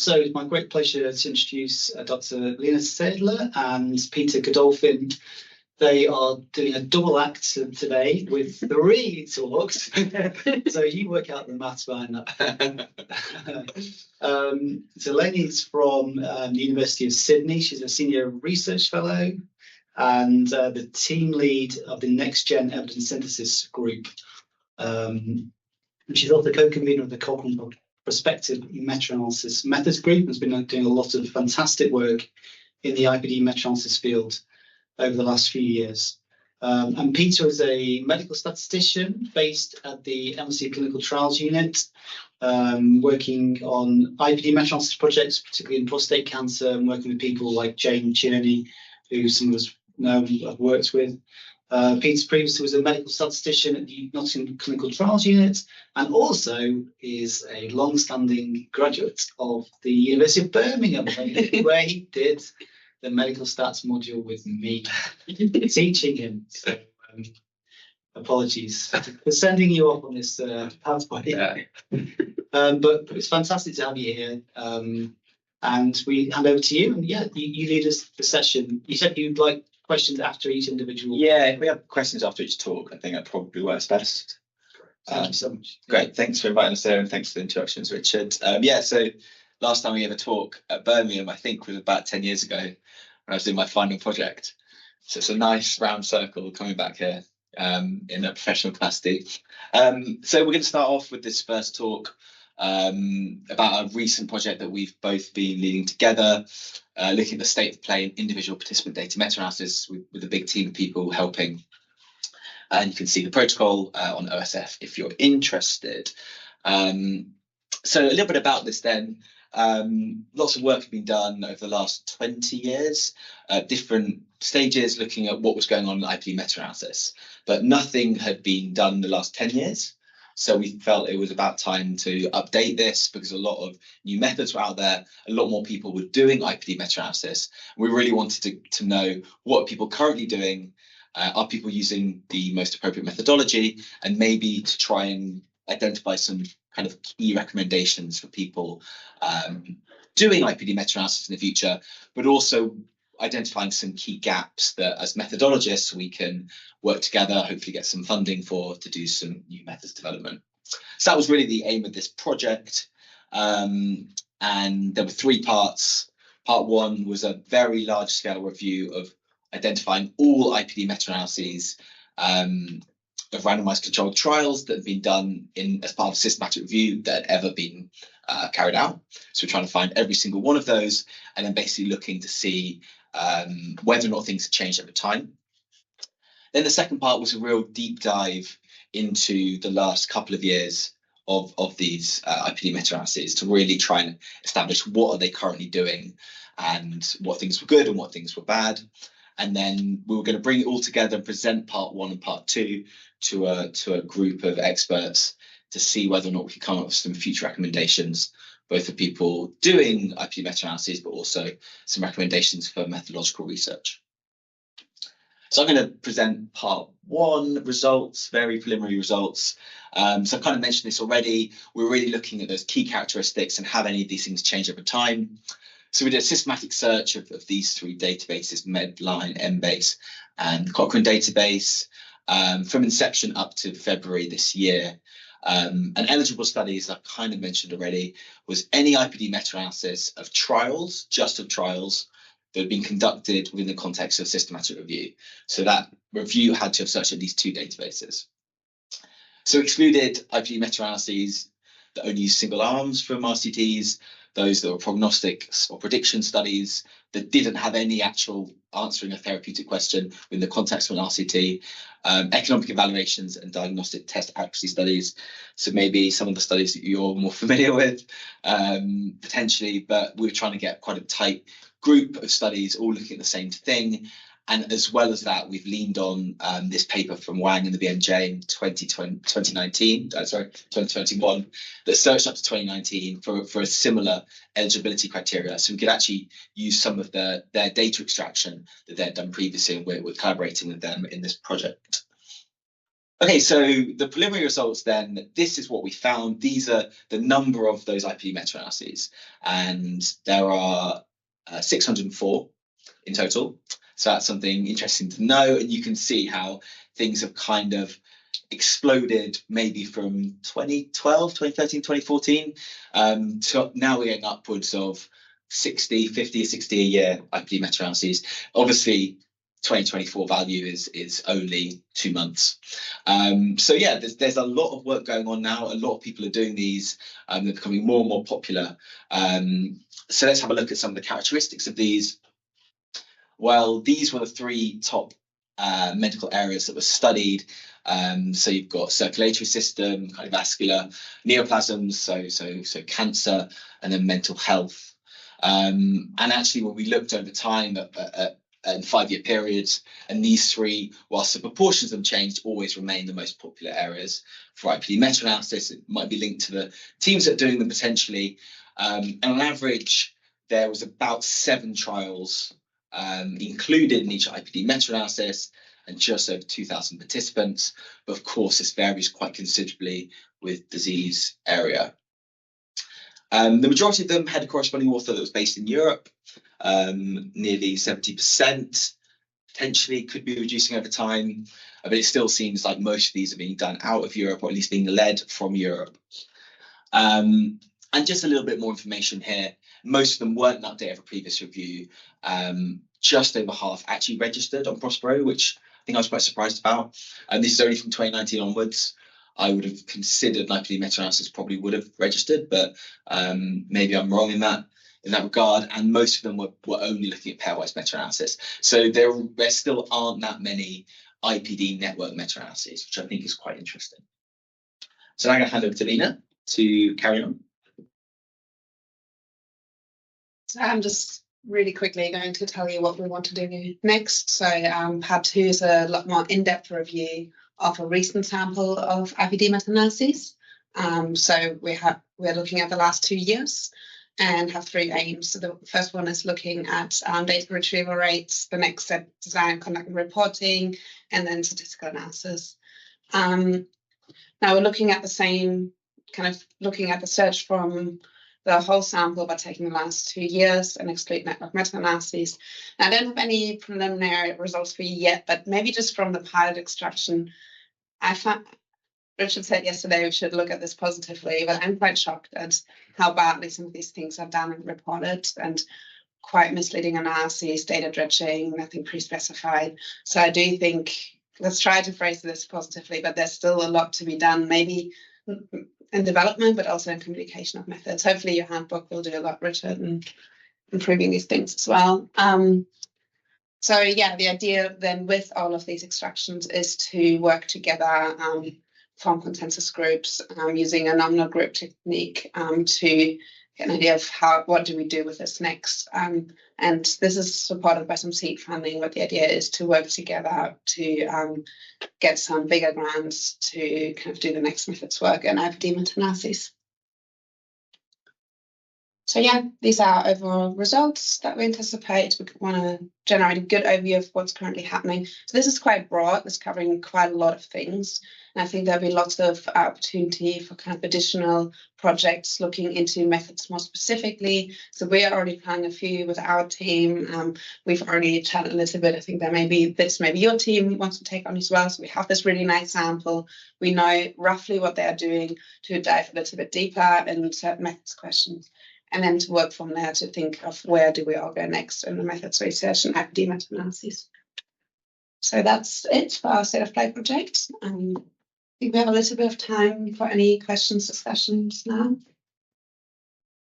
So it's my great pleasure to introduce Dr. Lene Seidler and Peter Godolphin. They are doing a double act today with 3 talks. So you work out the maths behind that. So Lene's from the University of Sydney. She's a senior research fellow and the team lead of the Next Gen Evidence Synthesis group. She's also co-convener of the Cochrane Prospective Meta-analysis Methods Group and has been doing a lot of fantastic work in the IPD meta-analysis field over the last few years. And Peter is a medical statistician based at the MSc Clinical Trials Unit, working on IPD meta-analysis projects, particularly in prostate cancer, and working with people like Jane Tierney, who some of us know I've worked with. Peter previously was a medical statistician at the Nottingham Clinical Trials Unit and also is a long-standing graduate of the University of Birmingham, where he did the medical stats module with me, teaching him. So apologies for sending you off on this pathway. Yeah. But it's fantastic to have you here. And we hand over to you. And yeah, you lead us the session. You said you'd like questions after each individual. Yeah, if we have questions after each talk, I think that probably works best. Thank you so much. Great, thanks for inviting us here and thanks for the introductions, Richard. So last time we gave a talk at Birmingham, I think was about 10 years ago when I was doing my final project. So it's a nice round circle coming back here in a professional capacity. So we're going to start off with this first talk about a recent project that we've both been leading together, looking at the state of play in individual participant data meta-analysis with a big team of people helping. And you can see the protocol on OSF if you're interested. So a little bit about this then. Lots of work has been done over the last 20 years, different stages looking at what was going on in IPD meta-analysis, but nothing had been done in the last 10 years. So we felt it was about time to update this because a lot of new methods were out there. A lot more people were doing IPD meta-analysis. We really wanted to know what are people currently doing. Are people using the most appropriate methodology, and maybe to try and identify some kind of key recommendations for people doing IPD meta-analysis in the future, but also identifying some key gaps that as methodologists we can work together, hopefully get some funding to do some new methods development. So that was really the aim of this project. And there were 3 parts. Part 1 was a very large scale review of identifying all IPD meta-analyses of randomized controlled trials that had been done as part of a systematic review that had ever been carried out. So we're trying to find every single one of those and then basically looking to see whether or not things have changed over time. Then the second part was a real deep dive into the last couple of years of these IPD meta-analyses to really try and establish what are they currently doing and what things were good and what things were bad. And then we were going to bring it all together and present part 1 and part 2 to a group of experts to see whether or not we could come up with some future recommendations, both for people doing IPD meta-analyses, but also some recommendations for methodological research. So I'm going to present part 1 results, very preliminary results. So I've kind of mentioned this already. We're really looking at those key characteristics and have any of these things changed over time. So we did a systematic search of these 3 databases, Medline, Embase, and the Cochrane database, from inception up to February this year. And eligible studies, I've kind of mentioned already, was any IPD meta-analysis of trials, just of trials, that had been conducted within the context of systematic review. So that review had to have searched at these 2 databases. So excluded IPD meta-analyses that only use single arms from RCTs, those that were prognostic or prediction studies that didn't have any actual answering a therapeutic question in the context of an RCT, economic evaluations and diagnostic test accuracy studies. So maybe some of the studies that you're more familiar with, potentially, but we were trying to get quite a tight group of studies all looking at the same thing. And as well as that, we've leaned on this paper from Wang and the BMJ in 2021 that searched up to 2019 for a similar eligibility criteria. So we could actually use some of their data extraction that they'd done previously, and we're collaborating with them in this project. Okay, so the preliminary results then, this is what we found. These are the number of those IPD meta-analyses, and there are 604 in total. So that's something interesting to know, and you can see how things have kind of exploded maybe from 2013, 2014, to now we're getting upwards of 60 a year IPD meta-analyses. Obviously, 2024 value is only 2 months. So yeah, there's a lot of work going on now. A lot of people are doing these. They're becoming more and more popular. So let's have a look at some of the characteristics of these. Well, these were the 3 top medical areas that were studied. So you've got circulatory system, cardiovascular, neoplasms, so cancer, and then mental health. And actually, when we looked over time at 5-year periods, and these 3, whilst the proportions have changed, always remain the most popular areas for IPD meta-analysis. It might be linked to the teams that are doing them potentially. And on average, there was about 7 trials included in each IPD meta-analysis, and just over 2,000 participants. But of course, this varies quite considerably with disease area. The majority of them had a corresponding author that was based in Europe, nearly 70%. Potentially could be reducing over time, but it still seems like most of these are being done out of Europe, or at least being led from Europe. And just a little bit more information here. Most of them weren't updated of a previous review. Just over half actually registered on Prospero, which I think I was quite surprised about. And this is only from 2019 onwards. I would have considered an IPD meta-analysis probably would have registered, but maybe I'm wrong in that regard. And most of them were only looking at pairwise meta-analysis. So there still aren't that many IPD network meta-analyses, which I think is quite interesting. So now I'm going to hand over to Lene to carry on. So I'm just really quickly going to tell you what we want to do next. So part 2 is a lot more in-depth review of a recent sample of IPD meta-analyses. So we're looking at the last 2 years and have 3 aims. So the first one is looking at data retrieval rates, the next step, design, conduct, and reporting, and then statistical analysis. Now we're looking at the same, looking at the search from the whole sample by taking the last 2 years and exclude network meta-analyses. Now, I don't have any preliminary results for you yet, but maybe just from the pilot extraction, I found, Richard said yesterday we should look at this positively, but I'm quite shocked at how badly some of these things are done and reported, and quite misleading analyses, data dredging, nothing pre-specified. So I do think, let's try to phrase this positively, but there's still a lot to be done, maybe in development, but also in communication of methods. Hopefully your handbook will do a lot, Richard, in improving these things as well. So yeah, the idea then with all of these extractions is to work together, form consensus groups using a nominal group technique to get an idea of what do we do with this next. And this is supported by some seed funding, but the idea is to work together to get some bigger grants to do the next methods work and IPD meta-analyses. So yeah, these are our overall results that we anticipate. We want to generate a good overview of what's currently happening. So this is quite broad. It's covering quite a lot of things. And I think there'll be lots of opportunity for additional projects looking into methods more specifically. So we are already planning a few with our team. We've already chatted a little bit. I think there may be bits maybe your team wants to take on as well. So we have this really nice sample. We know roughly what they are doing to dive a little bit deeper in certain methods questions. And then to work from there to think of where do we all go next in the methods research and IPD meta-analyses. So that's it for our State of Play project. I think we have a little bit of time for any questions, discussions now.